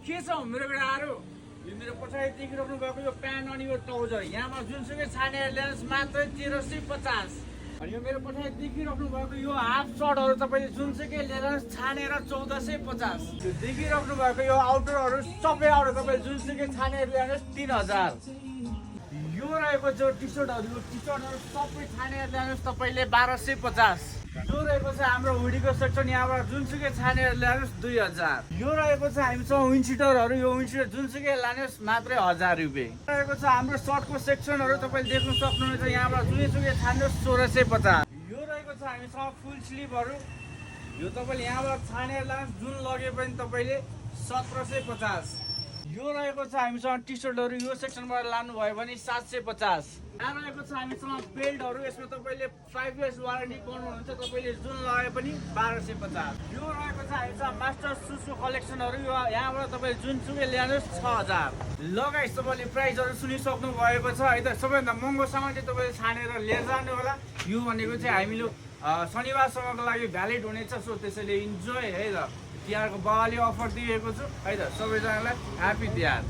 के छ मेरो केटाहरू यो मेरो पछाडि देखिराख्नु भएको यो प्यान्ट अनि यो ट्राउजर यहाँमा जुनसुकै छानेर ल्याउनुहोस् मात्रै 1350 अनि यो मेरो पछाडि देखिराख्नु भएको यो हाफ सर्टहरू तपाईँले जुनसुकै ल्याउनुहोस् छानेर 1450 यो देखिराख्नु भएको यो आउटरहरू सबै आउटर तपाईँले जुनसुकै छानेर ल्याउनुहोस् 3000 यो रहेको छ टी सर्टहरू यो टी सर्टहरू सबै छानेर ल्याउनुहोस् तपाईँले 1250 यो रहेको छ हाम्रो हुडीको सेक्सन यहाँबाट जुनसुकै छानेर ल्याउनुहोस् 2000 यो रहेको छ हामीसँग विन्डसिटरहरू यो विन्डसिटर जुनसुकै लानुहोस् मात्रै 1000 रुपियाँ रहेको छ हाम्रो सर्टको सेक्सनहरू तपाईँले देख्न सक्नुहुन्छ यहाँबाट जुनसुकै छान्नुहोस् 1650 यो रहेको छ हामीसँग फुल स्लिभहरू यो तपाईँले यहाँबाट छानेर लानुहोस् जुन लगे पनि तपाईँले 1750 यो रहेको छ हामीसँग टी सर्टहरू यो सेक्सनबाट लानुभयो भने 750 यहाँ रहेको छ हामीसँग बेल्टहरू यसमा तपाईँले 5 इयर्स वारेन्टी पाउनुहुन्छ तपाईँले जुन लगाए पनि 1250 यो रहेको छ हामीसँग मास्टर सुसको कलेक्सनहरू यो यहाँबाट तपाईँले जुनसुकै ल्याउनुहोस् 6000 लगाइस तपाईँले प्राइसहरू सुनिसक्नु भएको छ है त सबैभन्दा महँगो सामान चाहिँ तपाईँले छानेर लिएर जानु होला यो भनेको चाहिँ हामीले शनिबारसम्मको लागि भ्यालिड हुनेछ सो त्यसैले इन्जोय है त तिहारको बाबाले अफर दिएको छु है त सबैजनालाई ह्याप्पी तिहार